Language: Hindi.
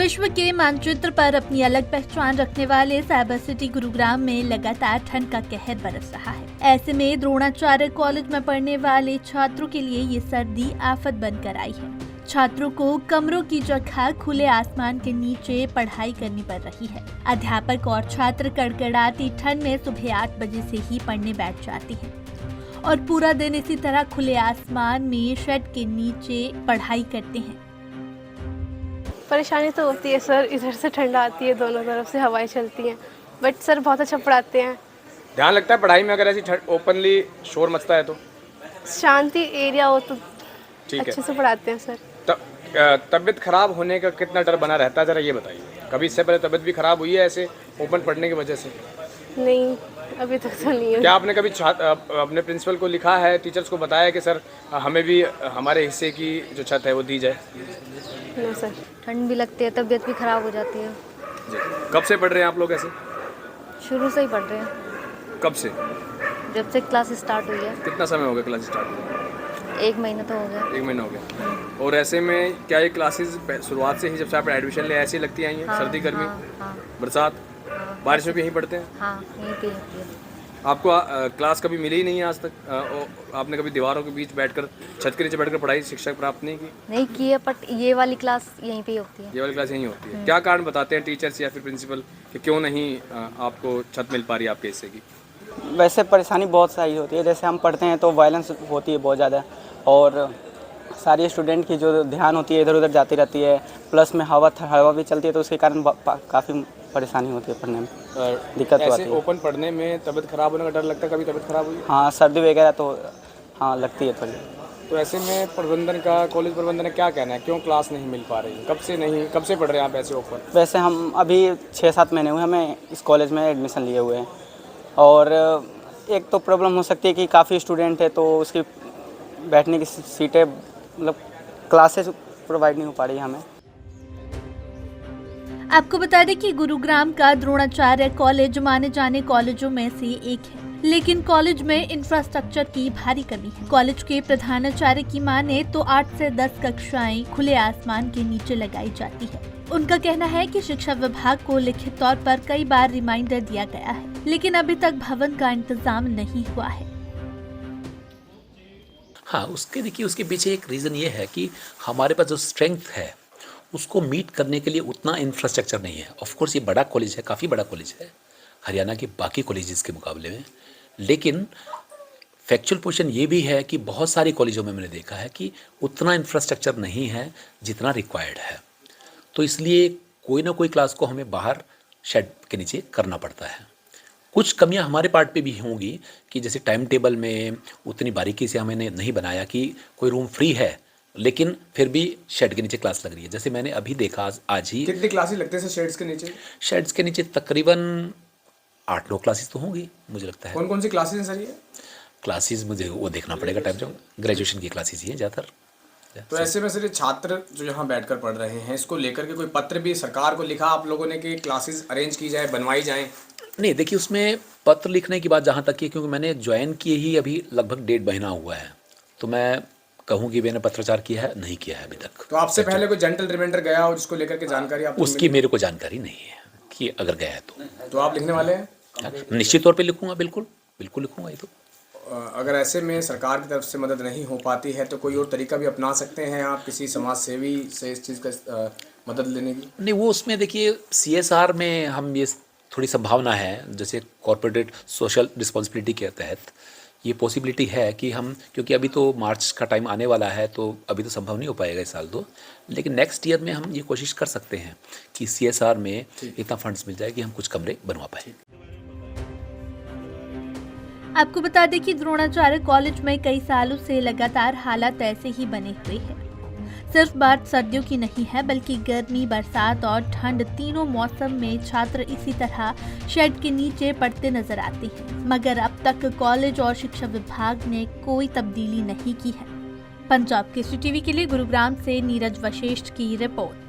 विश्व के मानचित्र पर अपनी अलग पहचान रखने वाले साइबर सिटी गुरुग्राम में लगातार ठंड का कहर बरस रहा है। ऐसे में द्रोणाचार्य कॉलेज में पढ़ने वाले छात्रों के लिए ये सर्दी आफत बनकर आई है। छात्रों को कमरों की जगह खुले आसमान के नीचे पढ़ाई करनी पड़ रही है। अध्यापक और छात्र कड़कड़ाती ठंड में सुबह 8 बजे से ही पढ़ने बैठ जाते हैं और पूरा दिन इसी तरह खुले आसमान में शेड के नीचे पढ़ाई करते हैं। परेशानी तो होती है सर, इधर से ठंड आती है, दोनों तरफ से हवाएं चलती हैं, बट सर बहुत अच्छा पढ़ाते हैं। ध्यान लगता है पढ़ाई में अगर ऐसी ओपनली शोर मचता है तो? शांति एरिया हो तो ठीक है, अच्छे से पढ़ाते हैं सर। तबीयत खराब होने का कितना डर बना रहता है, जरा ये बताइए। कभी इससे पहले तबीयत भी खराब हुई है ऐसे ओपन पढ़ने की वजह से? नहीं, अभी तक तो नहीं है। क्या आपने कभी अपने प्रिंसिपल को लिखा है, टीचर्स को बताया कि सर हमें भी हमारे हिस्से की जो छत है वो दी जाए? No sir. ठंड भी लगती है, तबीयत भी खराब हो जाती है। जी। कब से पढ़ रहे हैं आप लोग ऐसे? शुरू से ही पढ़ रहे हैं। कब से? जब से क्लास स्टार्ट हुई है। कितना समय हो गया क्लास स्टार्ट हुई? 1 महीना तो हो गया। 1 महीना हो गया। और ऐसे में क्या ये क्लासेस शुरुआत से ही जब से आपने एडमिशन लिया ऐसी लगती आई हैं? सर्दी गर्मी बरसात बारिश में भी यहीं पढ़ते हैं? हाँ, यहीं पे होती है। आपको क्लास कभी मिली ही नहीं है आज तक? आपने कभी दीवारों के बीच बैठकर, छत के नीचे बैठकर पढ़ाई शिक्षक प्राप्त नहीं की? नहीं की है, बट ये वाली क्लास यहीं पे ही होती है। ये वाली क्लास यहीं होती है। क्या कारण बताते हैं टीचर्स या फिर प्रिंसिपल कि क्यों नहीं आपको छत मिल पा रही है आपके हिस्से की? वैसे परेशानी बहुत सारी होती है। जैसे हम पढ़ते हैं तो वायलेंस होती है बहुत ज़्यादा, और सारी स्टूडेंट की जो ध्यान होती है इधर उधर जाती रहती है। प्लस में हवा भी चलती है, तो उसके कारण काफ़ी परेशानी होती है पढ़ने में, दिक्कत होती है। ओपन पढ़ने में तबीयत खराब होने का डर लगता है? कभी तबीयत खराब हुई? हाँ, सर्दी वगैरह तो हाँ लगती है थोड़ी। तो ऐसे में प्रबंधन का, कॉलेज प्रबंधन का क्या कहना है, क्यों क्लास नहीं मिल पा रही? कब से पढ़ रहे हैं आप ऐसे ओपन? वैसे हम अभी 6-7 महीने हुए हमें इस कॉलेज में एडमिशन लिए हुए हैं, और एक तो प्रॉब्लम हो सकती है कि काफ़ी स्टूडेंट है तो उसकी बैठने की सीटें, मतलब क्लासेस प्रोवाइड नहीं हो पा रही हमें। आपको बता दें कि गुरुग्राम का द्रोणाचार्य कॉलेज माने जाने कॉलेजों में से एक है, लेकिन कॉलेज में इंफ्रास्ट्रक्चर की भारी कमी है। कॉलेज के प्रधानाचार्य की माने तो 8 से 10 कक्षाएं खुले आसमान के नीचे लगाई जाती है। उनका कहना है कि शिक्षा विभाग को लिखित तौर पर कई बार रिमाइंडर दिया गया है, लेकिन अभी तक भवन का इंतजाम नहीं हुआ है। हाँ, उसके पीछे एक रीज़न ये है कि हमारे पास जो स्ट्रेंथ है उसको मीट करने के लिए उतना इंफ्रास्ट्रक्चर नहीं है। ऑफ कोर्स ये बड़ा कॉलेज है, काफ़ी बड़ा कॉलेज है हरियाणा के बाकी कॉलेजेस के मुकाबले में, लेकिन फैक्चुअल पोजीशन ये भी है कि बहुत सारे कॉलेजों में मैंने देखा है कि उतना इंफ्रास्ट्रक्चर नहीं है जितना रिक्वायर्ड है। तो इसलिए कोई ना कोई क्लास को हमें बाहर शेड के नीचे करना पड़ता है। कुछ कमियां हमारे पार्ट पे भी होंगी कि जैसे टाइम टेबल में उतनी बारीकी से हमने नहीं बनाया कि कोई रूम फ्री है लेकिन फिर भी शेड के नीचे क्लास लग रही है। जैसे मैंने अभी देखा आज ही। कितनी क्लासेस लगते हैं शेड्स के नीचे? शेड्स के नीचे तकरीबन 8-9 क्लासेस तो होंगी मुझे लगता है। कौन कौन सी क्लासेस हैं सर ये? क्लासेस मुझे वो देखना पड़ेगा टाइम जो ग्रेजुएशन की क्लासेस ही हैं ज़्यादातर। तो ऐसे में सर छात्र जो यहाँ बैठकर पढ़ रहे हैं, इसको लेकर के कोई पत्र भी सरकार को लिखा आप लोगों ने कि क्लासेस अरेंज की जाए, बनवाई जाए? नहीं, देखिए उसमें पत्र लिखने की बात जहाँ तक है, क्योंकि मैंने ज्वाइन किए ही अभी लगभग 1.5 महीना हुआ है, तो मैं कहूँ कि मैंने पत्राचार किया है, नहीं किया है अभी तक। तो आपसे पहले कोई जेंटल रिमाइंडर गया हो जिसको लेकर के जानकारी आपको उसकी मेरे को जानकारी नहीं है कि अगर गया है तो आप लिखने वाले हैं? निश्चित तौर पे लिखूंगा, बिल्कुल लिखूंगा। ये तो अगर ऐसे में सरकार की तरफ से मदद नहीं हो पाती है तो कोई और तरीका भी अपना सकते हैं आप, किसी समाज सेवी से इस चीज़ का मदद लेने की? नहीं, वो उसमें देखिए CSR में हम ये थोड़ी संभावना है, जैसे कॉर्पोरेट सोशल रिस्पॉन्सिबिलिटी के तहत ये पॉसिबिलिटी है कि हम, क्योंकि अभी तो मार्च का टाइम आने वाला है तो अभी तो संभव नहीं हो पाएगा इस साल तो, लेकिन नेक्स्ट ईयर में हम ये कोशिश कर सकते हैं कि CSR में इतना फंड्स मिल जाए कि हम कुछ कमरे बनवा पाए। आपको बता दें कि द्रोणाचार्य कॉलेज में कई सालों से लगातार हालात ऐसे ही बने हुए हैं। सिर्फ बात सर्दियों की नहीं है, बल्कि गर्मी, बरसात और ठंड तीनों मौसम में छात्र इसी तरह शेड के नीचे पढ़ते नजर आते हैं, मगर अब तक कॉलेज और शिक्षा विभाग ने कोई तब्दीली नहीं की है। पंजाब केसरी टीवी के लिए गुरुग्राम से नीरज वशिष्ठ की रिपोर्ट।